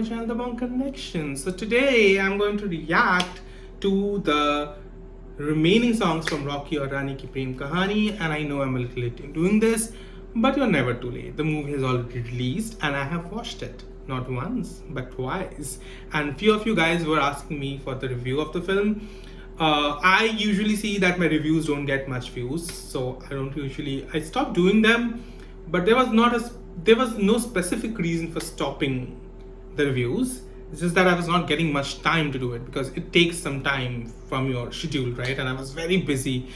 my channel The Bong Connection. So today I'm going to react to the remaining songs from Rocky or Rani Ki Prem Kahaani, and I know I'm a little late in doing this, but you're never too late. The movie has already released and I have watched it. Not once, but twice. And few of you guys were asking me for the review of the film. I usually see that my reviews don't get much views, so I stopped doing them, but there was no specific reason for stopping the reviews. It's just that I was not getting much time to do it because it takes some time from your schedule, right? And I was very busy.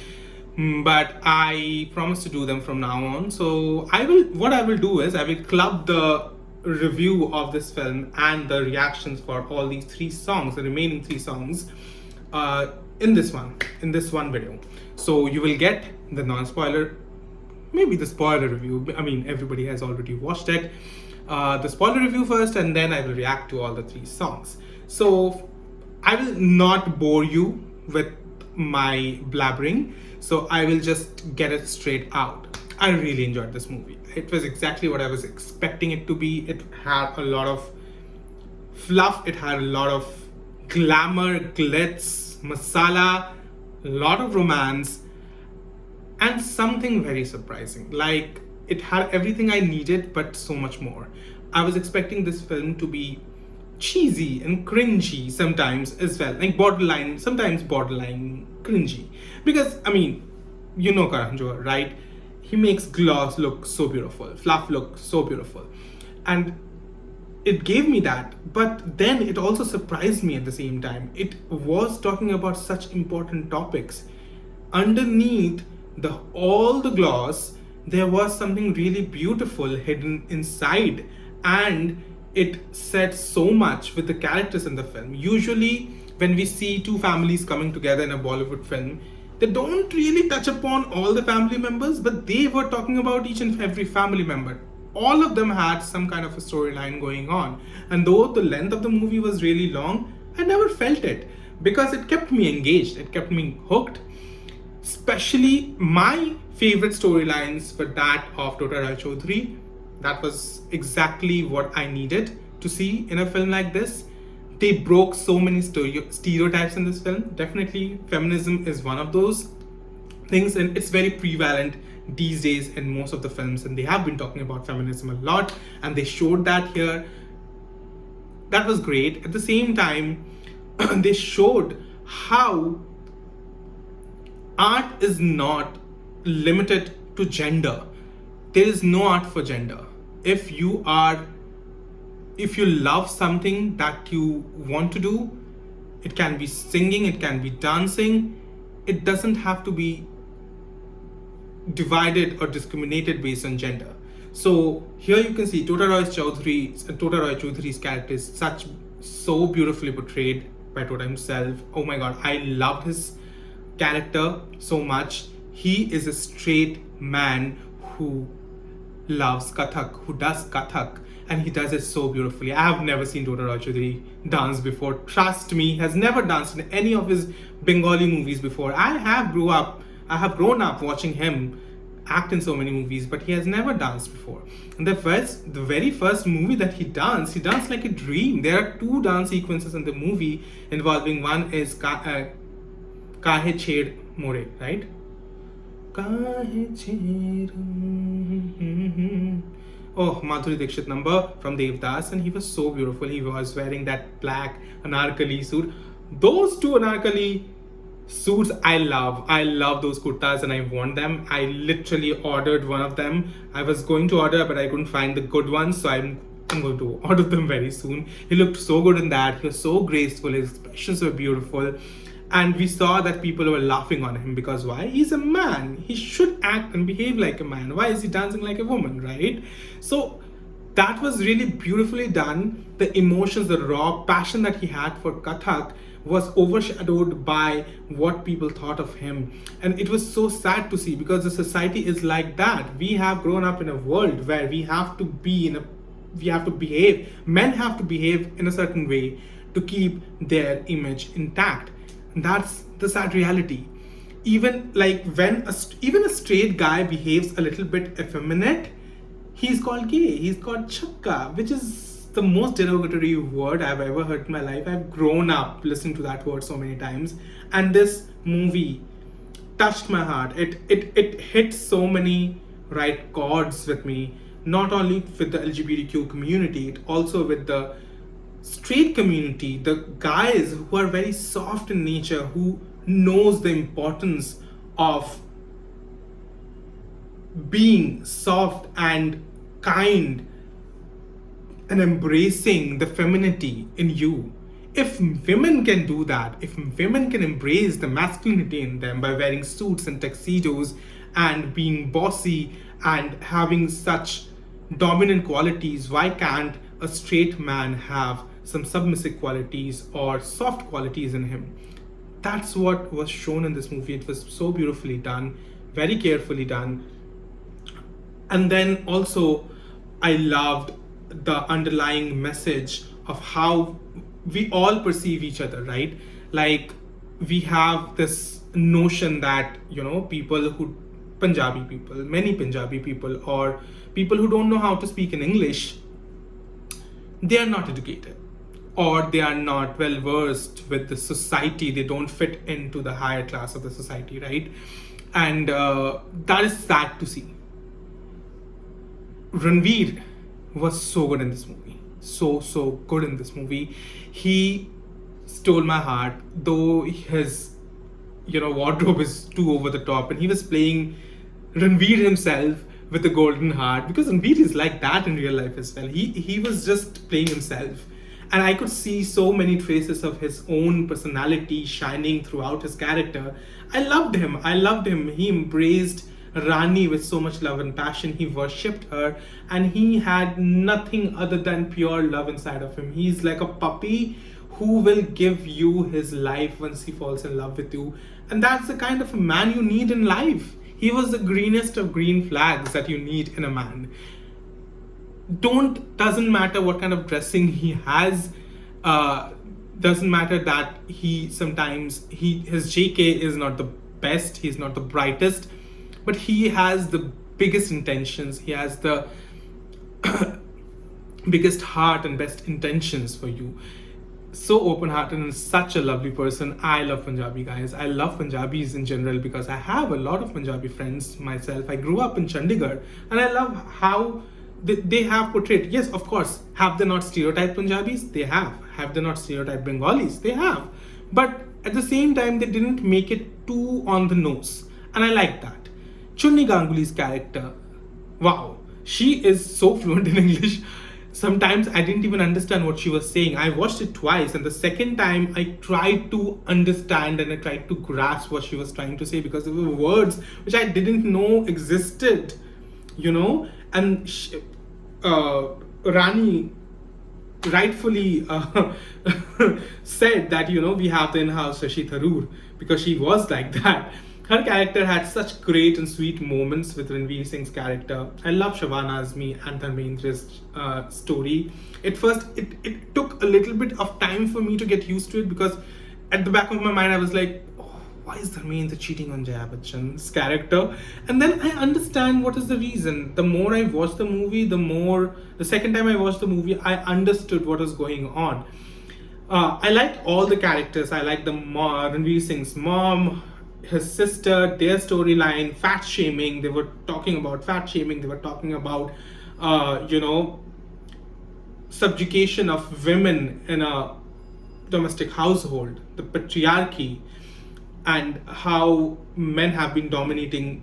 But I promise to do them from now on. So what I will do is I will club the review of this film and the reactions for all these three songs, the remaining three songs, in this one video. So you will get the non-spoiler, maybe the spoiler review. I mean, everybody has already watched it. The spoiler review first, and then I will react to all the three songs. So I will not bore you with my blabbering, so I will just get it straight out. I really enjoyed this movie. It was exactly what I was expecting it to be. It had a lot of fluff, it had a lot of glamour, glitz, masala, a lot of romance, and something very surprising. Like, it had everything I needed, but so much more. I was expecting this film to be cheesy and cringy sometimes as well, like sometimes borderline cringy. Because, I mean, you know Karan Johar, right? He makes gloss look so beautiful, fluff look so beautiful. And it gave me that, but then it also surprised me at the same time. It was talking about such important topics. Underneath all the gloss, there was something really beautiful hidden inside, and it said so much with the characters in the film. Usually, when we see two families coming together in a Bollywood film, they don't really touch upon all the family members, but they were talking about each and every family member. All of them had some kind of a storyline going on. And though the length of the movie was really long, I never felt it because it kept me engaged, it kept me hooked. Especially my favorite storylines were that of Tota Rai Chaudhary. That was exactly what I needed to see in a film like this. They broke so many stereotypes in this film. Definitely, feminism is one of those things, and it's very prevalent these days in most of the films, and they have been talking about feminism a lot, and they showed that here. That was great. At the same time, they showed how art is not limited to gender. There is no art for gender. If you love something that you want to do, it can be singing, it can be dancing. It doesn't have to be divided or discriminated based on gender. So here you can see Tota Rai Chaudhary's character is so beautifully portrayed by Tota himself. Oh my god, I loved his character so much. He is a straight man who loves Kathak, who does Kathak, and he does it so beautifully. I have never seen Tota Rai Chaudhary dance before. Trust me, has never danced in any of his Bengali movies before. I have grown up watching him act in so many movies, but he has never danced before. And the very first movie that he danced like a dream. There are two dance sequences in the movie involving, one is Kahe Ched More, right? Oh, Madhuri Dixit number from Devdas, and he was so beautiful. He was wearing that black anarkali suit. Those two anarkali suits I love. I love those kurtas and I want them. I literally ordered one of them. I was going to order, but I couldn't find the good ones, so I'm going to order them very soon. He looked so good in that. He was so graceful. His expressions were beautiful. And we saw that people were laughing on him because why? He's a man. He should act and behave like a man. Why is he dancing like a woman, right? So that was really beautifully done. The emotions, the raw passion that he had for Kathak was overshadowed by what people thought of him. And it was so sad to see because the society is like that. We have grown up in a world where we have to behave. Men have to behave in a certain way to keep their image intact. That's the sad reality. Even like when even a straight guy behaves a little bit effeminate, he's called gay, he's called chakka, which is the most derogatory word I've ever heard in my life. I've grown up listening to that word so many times, and this movie touched my heart. It hit so many right chords with me, not only with the LGBTQ community, it also with the straight community, the guys who are very soft in nature, who knows the importance of being soft and kind and embracing the femininity in you. If women can do that, if women can embrace the masculinity in them by wearing suits and tuxedos and being bossy and having such dominant qualities, why can't a straight man have some submissive qualities or soft qualities in him? That's what was shown in this movie. It was so beautifully done, very carefully done. And then also, I loved the underlying message of how we all perceive each other, right? Like, we have this notion that, people who, Punjabi people, many Punjabi people, or people who don't know how to speak in English, they are not educated, or they are not well versed with the society. They don't fit into the higher class of the society, right? And that is sad to see. Ranveer was so good in this movie. So good in this movie. He stole my heart, though his wardrobe is too over the top, and he was playing Ranveer himself with a golden heart, because Ranveer is like that in real life as well. He was just playing himself, and I could see so many traces of his own personality shining throughout his character. I loved him. He embraced Rani with so much love and passion. He worshipped her, and he had nothing other than pure love inside of him. He's like a puppy who will give you his life once he falls in love with you. And that's the kind of a man you need in life. He was the greenest of green flags that you need in a man. Doesn't matter what kind of dressing he has, doesn't matter that his JK is not the best, he's not the brightest, but he has the biggest intentions. He has the biggest heart and best intentions for you. So open-hearted and such a lovely person. I love Punjabi guys. I love Punjabis in general because I have a lot of Punjabi friends myself. I grew up in Chandigarh, and I love how they have portrayed. Yes, of course, have they not stereotyped Punjabis? They have. Have they not stereotyped Bengalis? They have. But at the same time, they didn't make it too on the nose, and I like that. Chunni Ganguly's character, wow, she is so fluent in English. Sometimes I didn't even understand what she was saying. I watched it twice, and the second time I tried to understand and I tried to grasp what she was trying to say, because there were words which I didn't know existed, and Rani rightfully said that, we have the in-house Shashi Tharoor, because she was like that. Her character had such great and sweet moments with Ranveer Singh's character. I love Shabana Azmi and Dharmendra's story. At first, it took a little bit of time for me to get used to it, because at the back of my mind, I was like, oh, why is Dharmendra cheating on Jaya Bachchan's character? And then I understand what is the reason. The more I watched the movie, the second time I watched the movie, I understood what was going on. I liked all the characters. I liked Ranveer Singh's mom, his sister, their storyline, fat shaming. They were talking about fat shaming. They were talking about, subjugation of women in a domestic household, the patriarchy, and how men have been dominating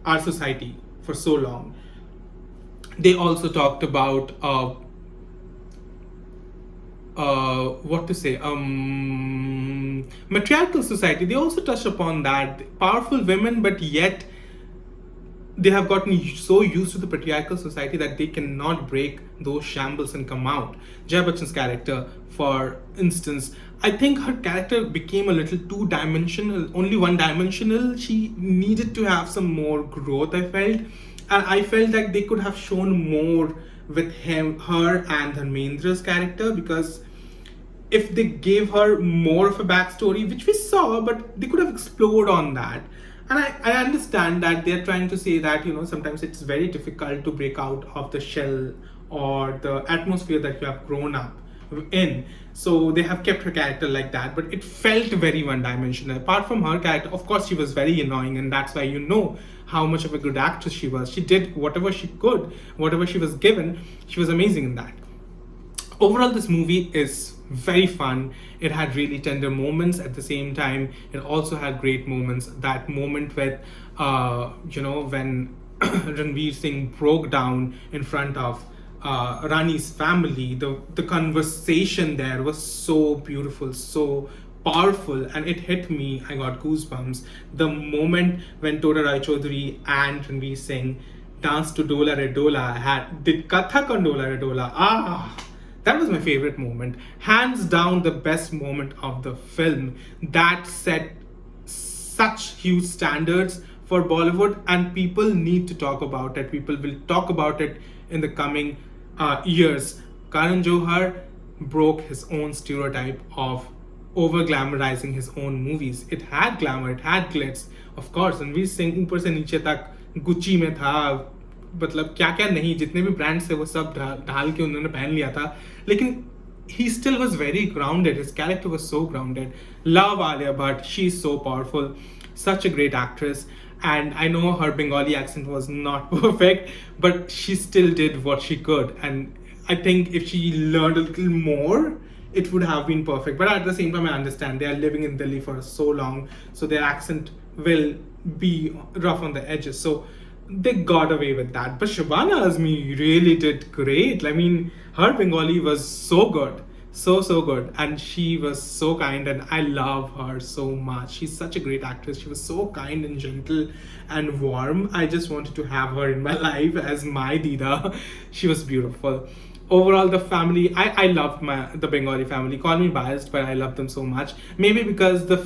our society for so long. They also talked about matriarchal society. They also touched upon that. Powerful women, but yet they have gotten so used to the patriarchal society that they cannot break those shambles and come out. Jaya Bachchan's character, for instance, I think her character became a little two-dimensional, only one-dimensional. She needed to have some more growth, I felt. And I felt like they could have shown more with her and Dharmendra's character, because if they gave her more of a backstory, which we saw, but they could have explored on that. And I understand that they're trying to say that, sometimes it's very difficult to break out of the shell or the atmosphere that you have grown up in. So they have kept her character like that, but it felt very one-dimensional. Apart from her character, of course, she was very annoying, and that's why you know how much of a good actress she was. She did whatever she could, whatever she was given. She was amazing in that. Overall, this movie is very fun. It had really tender moments. At the same time, it also had great moments. That moment with, when Ranveer Singh broke down in front of Rani's family, the conversation there was so beautiful, so powerful, and it hit me. I got goosebumps. The moment when Tota Rai Chaudhary and Ranveer Singh danced to Dola Re Dola, did Kathak on Dola Re Dola. That was my favorite moment. Hands down, the best moment of the film. That set such huge standards for Bollywood, and people need to talk about it. People will talk about it in the coming years. Karan Johar broke his own stereotype of over glamorizing his own movies. It had glamour, it had glitz, of course. Ranveer Singh ऊपर से नीचे तक Gucci में था, मतलब क्या क्या नहीं, जितने भी ब्रांड्स थे वो सब ढाल के उन्होंने पहन लिया था, लेकिन he still was very grounded. His character was so grounded. Love Alia Bhatt, she's so powerful, such a great actress. And I know her Bengali accent was not perfect, but she still did what she could. And I think if she learned a little more, it would have been perfect. But at the same time, I understand they are living in Delhi for so long, so their accent will be rough on the edges. So they got away with that. But Shabana Azmi really did great. I mean, her Bengali was so good. So good, and she was so kind, and I love her so much. She's such a great actress. She was so kind and gentle and warm. I just wanted to have her in my life as my Dida. She was beautiful. Overall, the family, I loved the Bengali family. Call me biased, but I love them so much. Maybe because the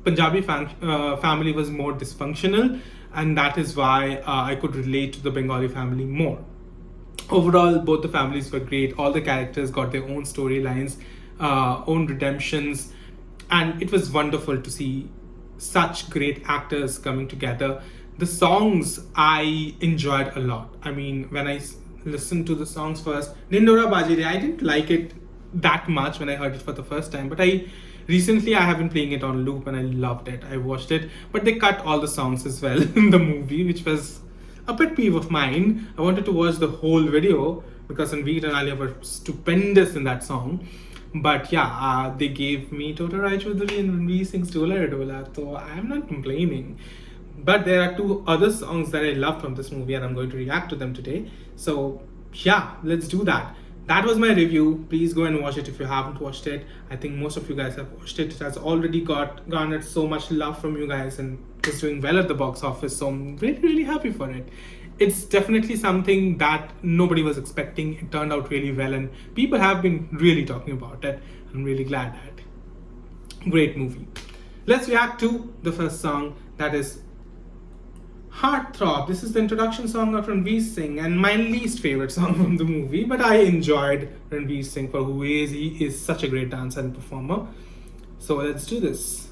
Punjabi family was more dysfunctional, and that is why I could relate to the Bengali family more. Overall, both the families were great. All the characters got their own storylines, own redemptions, and it was wonderful to see such great actors coming together. The songs I enjoyed a lot. I mean, when I listened to the songs first, Nindora Bajire, I didn't like it that much when I heard it for the first time, but recently I have been playing it on loop and I loved it. I watched it, but they cut all the songs as well in the movie, which was a pet peeve of mine. I wanted to watch the whole video because Ranveer and Alia were stupendous in that song. But yeah, they gave me Tota Rai Chaudhary and Ranveer Singh's Dola Re Dola, so I'm not complaining. But there are two other songs that I loved from this movie, and I'm going to react to them today. So yeah, let's do that. That was my review. Please go and watch it if you haven't watched it. I think most of you guys have watched it. It has already garnered so much love from you guys, and it's doing well at the box office, so I'm really happy for it. It's definitely something that nobody was expecting. It turned out really well, and people have been really talking about it. I'm really glad that. Great movie. Let's react to the first song, that is Heart Throb. This is the introduction song of Ranveer Singh and my least favorite song from the movie, but I enjoyed Ranveer Singh for who he is. He is such a great dancer and performer. So let's do this.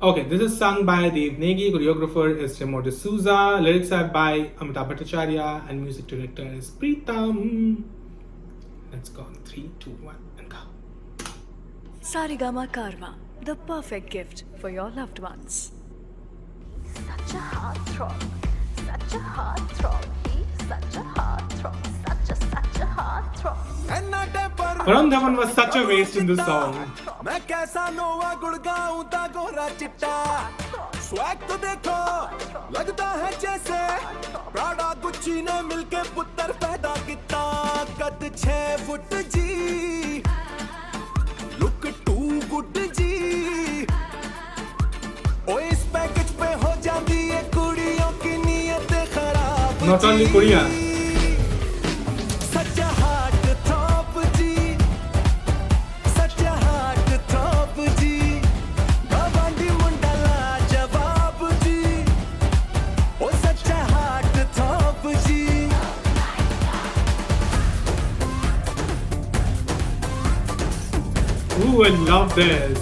Okay, this is sung by Dev Negi, choreographer is Remo D'Souza, lyrics are by Amitabh Bhattacharya, and music director is Pritam. Let's go on 3, 2, 1, and go. Sarigama Karma, the perfect gift for your loved ones. Such a heartthrob, such a heartthrob, he's such a heartthrob, such a heartthrob. Varun Dhawan was such a waste in this song. मैं कैसा नोवा गुड़गाऊं ता गोरा चिट्टा swag तो देखो लगता है जैसे प्राडा गुच्ची ने मिलके पुत्र पैदा किता कद 6 फुट जी लुक 2 गुड जी ओ इस पैकेज पे हो जाती है कुड़ियों की नीयत खराब Not only Korea. Ooh, I love this.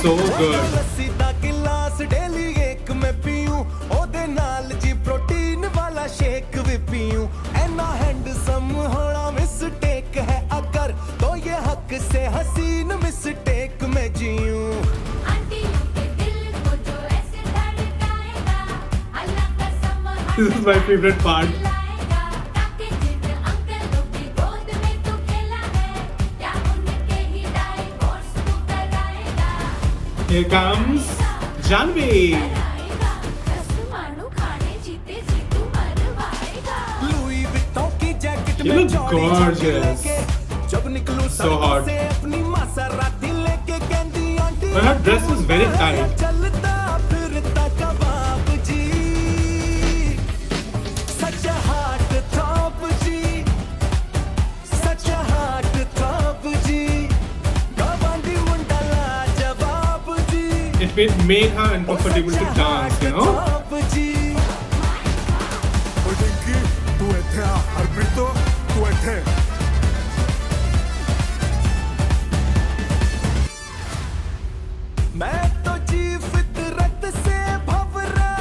so good. Lassi the glass daily ਇੱਕ ਮੈਂ ਪੀਉਂ ਉਹਦੇ ਨਾਲ ਜੀ ਪ੍ਰੋਟੀਨ ਵਾਲਾ ਸ਼ੇਕ ਵੀ ਪੀਉਂ ਐਨਾ हैंडसम होना मिस्टेक है अगर तो ये हक से हसीन मिस्टेक में जीऊं This is my favorite part. Here comes Janvi. Louis Vuitton की जैकेट You में look चौड़ी gorgeous. लेके जब निकलूं So hot. से अपनी मासराती लेके कहंदी aunty But her dress is very tight. चलता फिरता कबाब जी such a hot top ji such a hot top जी गवांडी मुंडा लाजवाब जी It made her uncomfortable to dance, you know? तू ਇੱਥੇ ਆ ਹਰਪ੍ਰੀਤੋ ਤੂੰ ਇੱਥੇ मैं तो जी फितरत से भंवरा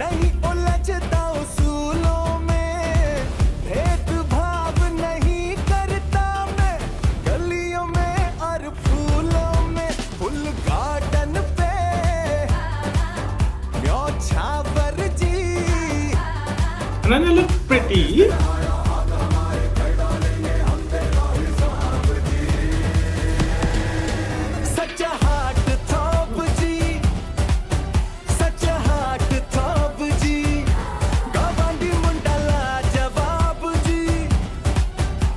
नहीं उलझता उसूलों में भेदभाव नहीं करता मैं गलियों में और फूलों में फुल गार्डन पे न्योछावर जी And then you look pretty. Such a hot top ji such a hot top जी गवांडी मुंडा लाजवाब जी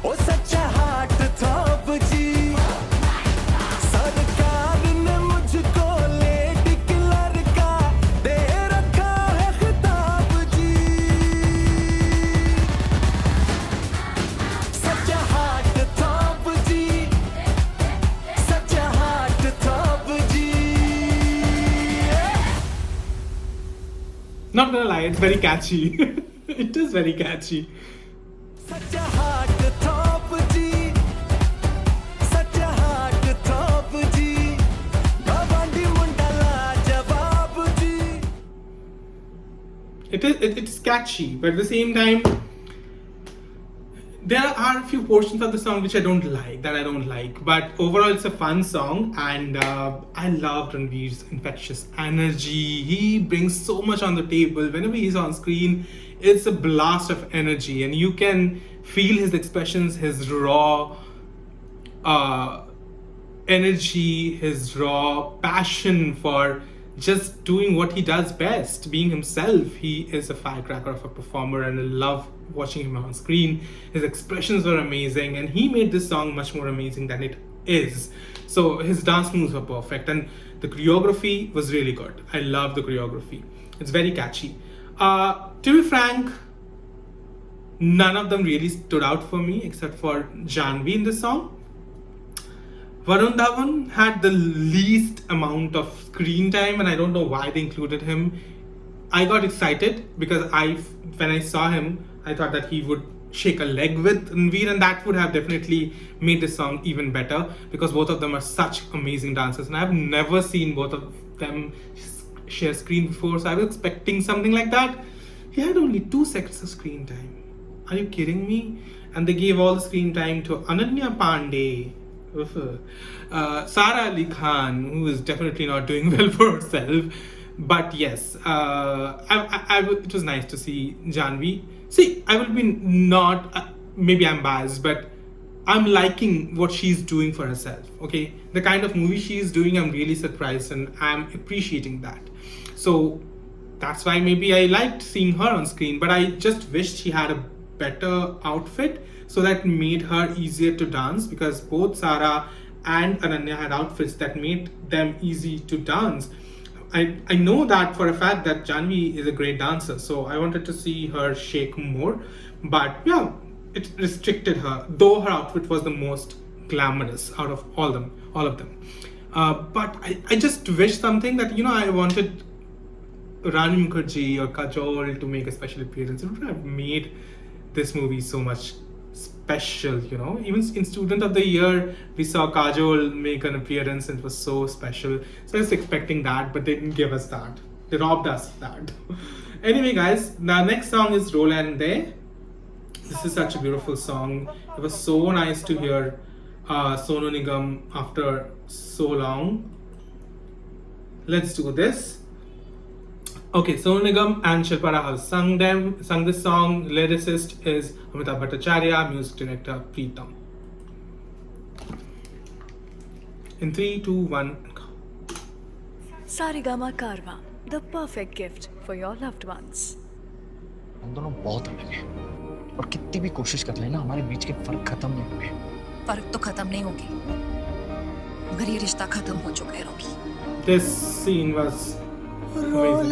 ओ such a hot top जी सरकार ने मुझको लेडी किलर का दे रखा है खिताब जी such a hot top ji such a hot top ji Not gonna lie, it's very catchy. It is very catchy. such a hot top ji such a hot top जी गवांडी मुंडा लाजवाब जी It's catchy, but at the same time, there are a few portions of the song which I don't like. But overall, it's a fun song, and I love Ranveer's infectious energy. He brings so much on the table. Whenever he's on screen, it's a blast of energy, and you can feel his expressions, his raw energy, his raw passion for just doing what he does best, being himself. He is a firecracker of a performer, and I love watching him on screen. His expressions were amazing, and he made this song much more amazing than it is. So his dance moves were perfect, and the choreography was really good. I love the choreography. It's very catchy. To be frank, none of them really stood out for me except for Janvi in this song. Varun Dhawan had the least amount of screen time, and I don't know why they included him. I got excited because when I saw him, I thought that he would shake a leg with Ranveer, and that would have definitely made the song even better because both of them are such amazing dancers, and I've never seen both of them share screen before, so I was expecting something like that. He had only 2 seconds of screen time. Are you kidding me? And they gave all the screen time to Ananya Pandey, Sara Ali Khan, who is definitely not doing well for herself. But yes, it was nice to see Janvi. See, I will be not, maybe I'm biased, but I'm liking what she's doing for herself, okay? The kind of movie she's doing, I'm really surprised, and I'm appreciating that. So that's why maybe I liked seeing her on screen, but I just wished she had a better outfit so that made her easier to dance, because both Sara and Ananya had outfits that made them easy to dance. I know that for a fact that Janvi is a great dancer, so I wanted to see her shake more, but yeah, it restricted her, though her outfit was the most glamorous out of all of them. But I just wish something that, you know, I wanted Rani Mukherjee or Kajol to make a special appearance. It would have made this movie so much special, you know. Even in Student of the Year, we saw Kajol make an appearance and it was so special. So I was expecting that, but they didn't give us that. They robbed us of that. Anyway, guys, the next song is Roll and Day. This is such a beautiful song. It was so nice to hear Sonu Nigam after so long. Let's do this. Okay, Sonu Nigam and Shilpa Rahul sung this song. Lyricist is Amitabh Bhattacharya, music director Pritam. In 3, 2, 1, go. Sarigama Karwa, the perfect gift for your loved ones. हम दोनों बहुत अलग हैं और कितनी भी कोशिश कर लेना हमारे बीच के फर्क खत्म नहीं होंगे। फर्क तो खत्म नहीं होगी मगर ये रिश्ता खत्म हो चुका है रोकी। This scene was amazing.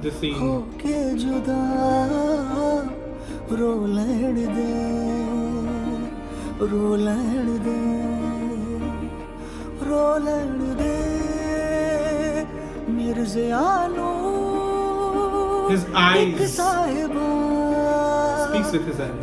This scene. His eyes speaks with his eyes.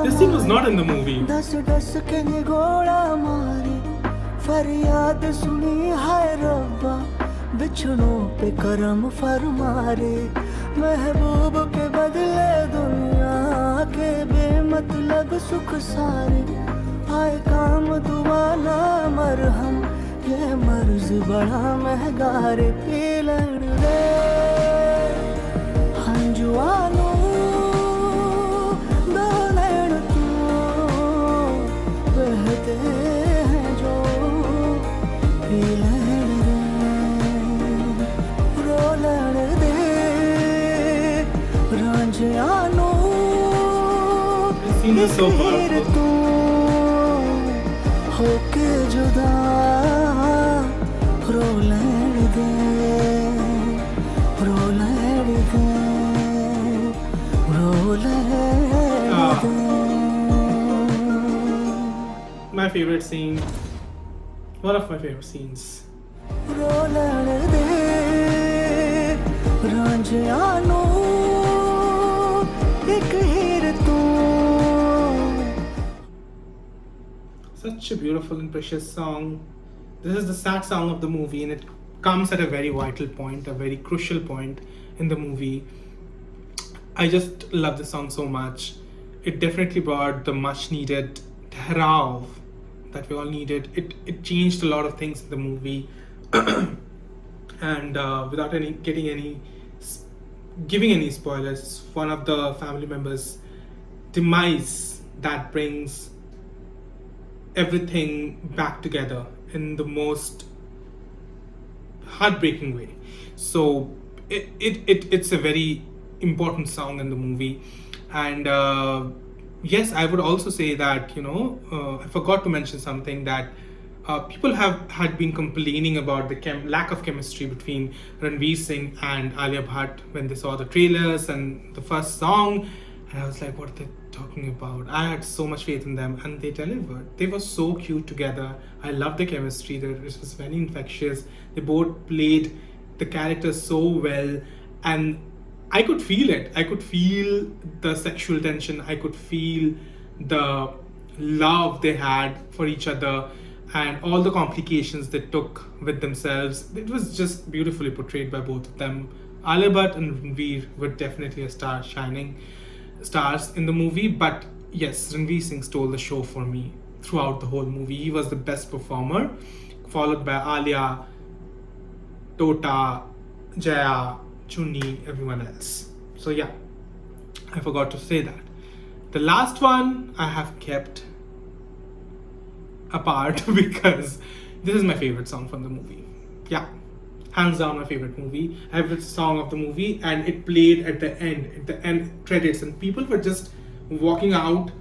This scene was not in the movie. फरियाद सुनी हाय रब्बा बिछड़ों पे करम फरमारे महबूब के बदले दुनिया के बेमतलब सुख सारे आए काम दुआ ना मरहम ये मर्ज बड़ा महंगा रे पीलन रे हंजुआनो दो नैन तू बहते हैं जो This scene is so powerful. My favorite scene. One of my favorite scenes. Such a beautiful and precious song. This is the sad song of the movie, and it comes at a very vital point, a very crucial point in the movie. I just love the song so much. It definitely brought the much needed Throb that we all needed. It changed a lot of things in the movie. And without giving any spoilers, one of the family members' demise that brings everything back together in the most heartbreaking way. So it's a very important song in the movie. And yes, I would also say that, I forgot to mention something, that people had been complaining about the lack of chemistry between Ranveer Singh and Alia Bhatt when they saw the trailers and the first song. And I was like, what are they talking about? I had so much faith in them, and they delivered. They were so cute together. I loved the chemistry. It was very infectious. They both played the characters so well, and I could feel it. I could feel the sexual tension. I could feel the love they had for each other and all the complications they took with themselves. It was just beautifully portrayed by both of them. Alia Bhatt and Ranveer were definitely shining stars in the movie, but yes, Ranveer Singh stole the show for me throughout the whole movie. He was the best performer, followed by Alia, Tota, Jaya, Chunni, everyone else. So yeah, I forgot to say that. The last one I have kept apart because this is my favorite song from the movie. Yeah, hands down my favorite song of the movie, and it played at the end credits, and people were just walking out.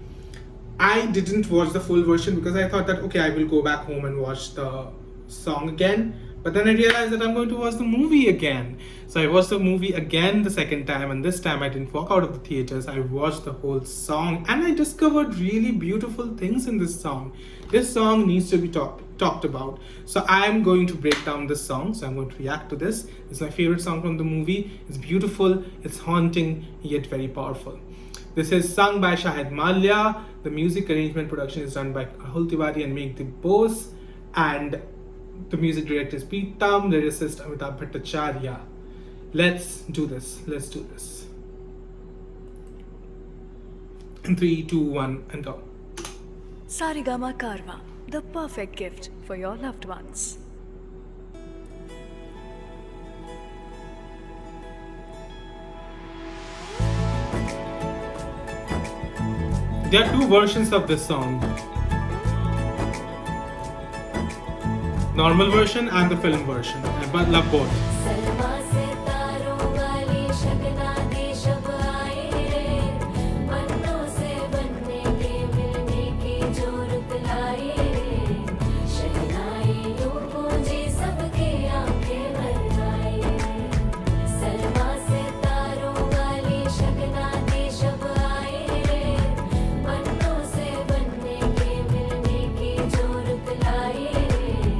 I didn't watch the full version because I thought that, okay, I will go back home and watch the song again. But then I realized that I'm going to watch the movie again. So I watched the movie again the second time, and this time I didn't walk out of the theaters. I watched the whole song, and I discovered really beautiful things in this song. This song needs to be talked about. So I'm going to break down this song. So I'm going to react to this. It's my favorite song from the movie. It's beautiful, it's haunting, yet very powerful. This is sung by Shahid Mallya. The music arrangement production is done by Rahul Tiwari and Meghdeep Bose. And the music director is Pritam, lyricist Amitabh Bhattacharya. Let's do this. Let's do this. In 3, 2, 1, and go. Sarigama Karwa, the perfect gift for your loved ones. There are two versions of this song. Normal version and the film version. I love both.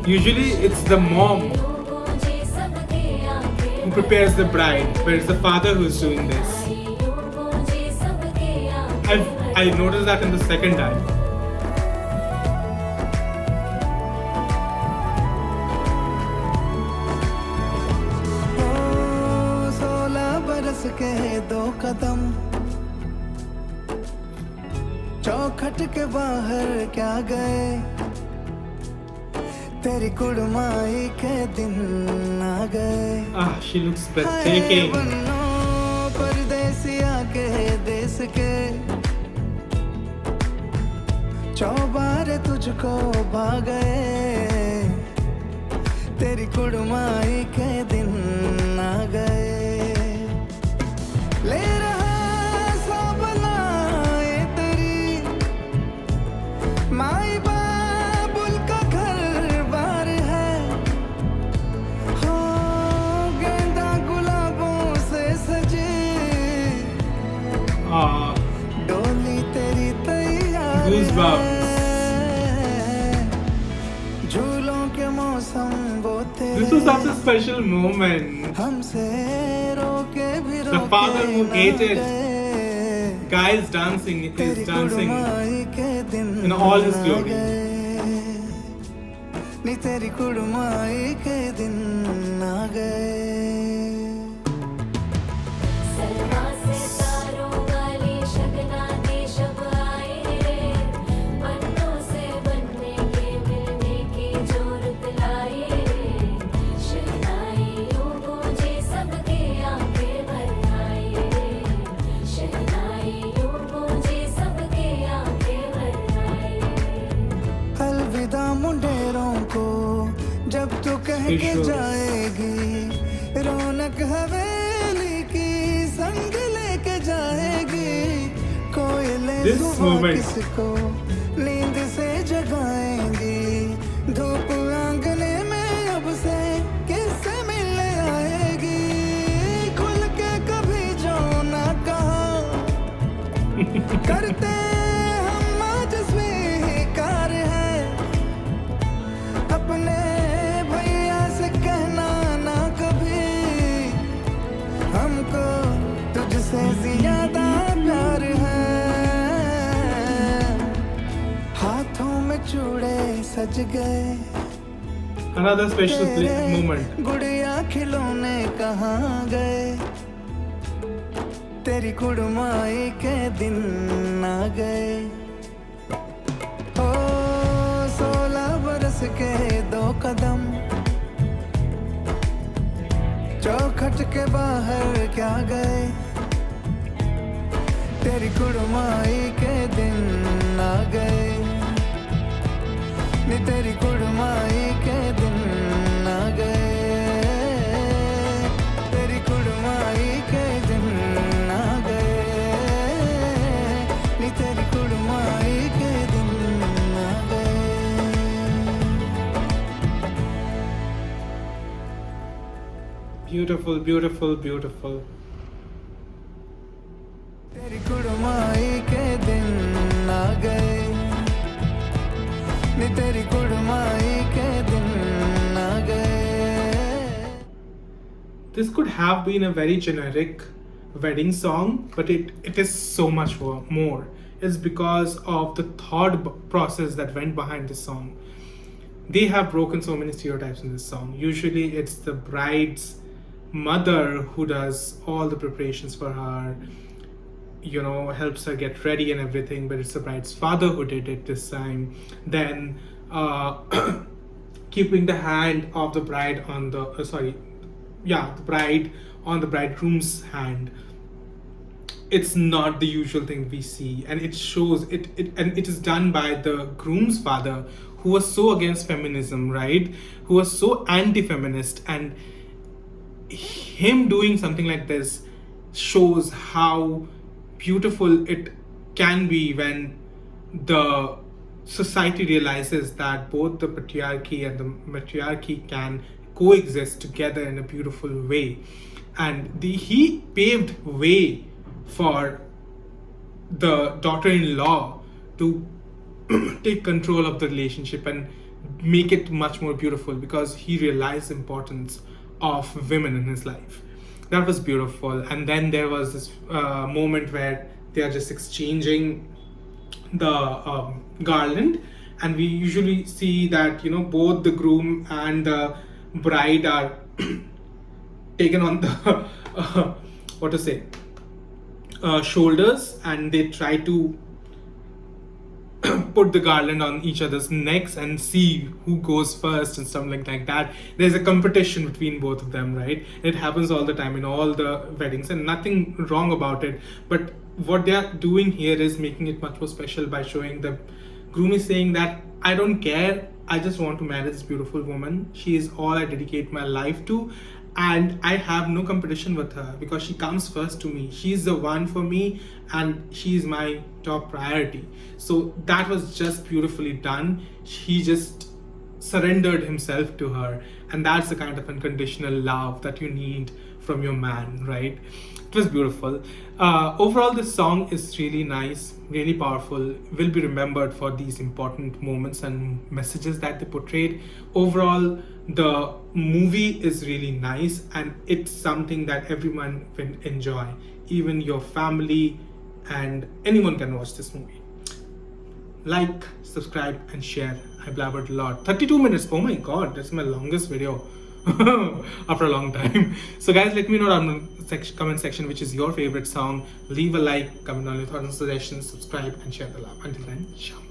Usually it's the mom who prepares the bride, but it's the father who's doing this. I noticed that in the second time. ओ 16 बरस के 2 कदम चौखट के बाहर क्या गए तेरी कुड़माई के दिन आ गए Ah, she looks breathtaking. परदेसिया के देश के चौबारे तुझको भागे तेरी कुड़माई के दिन आ गए ले रहा सब लाए तेरी माई बाबुल का घर बार है हो गेंदा गुलाबों से सजी Ah, डोली तेरी तैयार goosebumps. झूलों के मौसम वो This was such a special moment. हमसे रोके भी The father who रोके hated ना गए Guy is dancing तेरी कुड़माई के दिन in all his uh glory. गए नी तेरी कुड़माई के दिन आ गए सलमा से तारों वाली शगना दे शब आए रे पन्नों से बनने के मिलने की जोरत लाए रे शहनाइयों गूंजे सबके आंखें भर आए रे शहनाइयों गूंजे सबके आंखें भर आए अलविदा मुंडेरों को जब तू कह के Visuals. जाएगी रौनक हवेली की संग लेके जाएगी कोयले This सुबह moment. किसको नींद से जगाएंगी धूप आंगने में अब से किससे मिलने आएगी खुल के कभी जो ना कहा करते हम आज स्वीकार है अपने भैया से कहना ना कभी हमको तुझसे ज्यादा प्यार है हाथों में चूड़े सज गए Another special moment. गुड़िया खिलौने कहाँ गए तेरी कुड़माई के दिन आ गए ओ 16 बरस के 2 कदम चौखट के बाहर क्या गए तेरी कुड़माई के दिन आ गए नी तेरी कुड़माई के दिन आ गए तेरी कुड़माई के दिन आ गए नी तेरी कुड़माई के दिन आ गए Beautiful, beautiful, beautiful. तेरी कुड़माई के दिन आ गए नी तेरी कुड़माई के दिन आ गए. This could have been a very generic wedding song, but it is so much more. It's because of the thought process that went behind this song. They have broken so many stereotypes in this song. Usually it's the bride's mother who does all the preparations for her, you know, helps her get ready and everything, but it's the bride's father who did it this time. Then keeping the hand of the bride on the the bride on the bridegroom's hand. It's not the usual thing we see, and it shows and it is done by the groom's father, who was so against feminism, right? Who was so anti-feminist, and him doing something like this shows how beautiful it can be when the society realizes that both the patriarchy and the matriarchy can coexist together in a beautiful way. And he paved way for the daughter-in-law to take control of the relationship and make it much more beautiful, because he realized the importance of women in his life. That was beautiful. And then there was this moment where they are just exchanging the garland, and we usually see that, you know, both the groom and the bride are taken on the shoulders, and they try to put the garland on each other's necks and see who goes first and something like that. There's a competition between both of them, right? It happens all the time in all the weddings, and nothing wrong about it. But what they are doing here is making it much more special by showing the groom is saying that I don't care, I just want to marry this beautiful woman. She is all I dedicate my life to, and I have no competition with her because she comes first to me. She's the one for me, and she's my top priority. So that was just beautifully done. He just surrendered himself to her, and that's the kind of unconditional love that you need from your man, right? It was beautiful. Overall, this song is really nice, really powerful, will be remembered for these important moments and messages that they portrayed. Overall, the movie is really nice, and it's something that everyone will enjoy, even your family, and anyone can watch this movie. Like, subscribe, and share. I blabbered a lot. 32 minutes. Oh my god, that's my longest video after a long time. So guys, let me know down in the comment section which is your favorite song. Leave a like, comment down your thoughts and suggestions, subscribe, and share the love. Until then, ciao.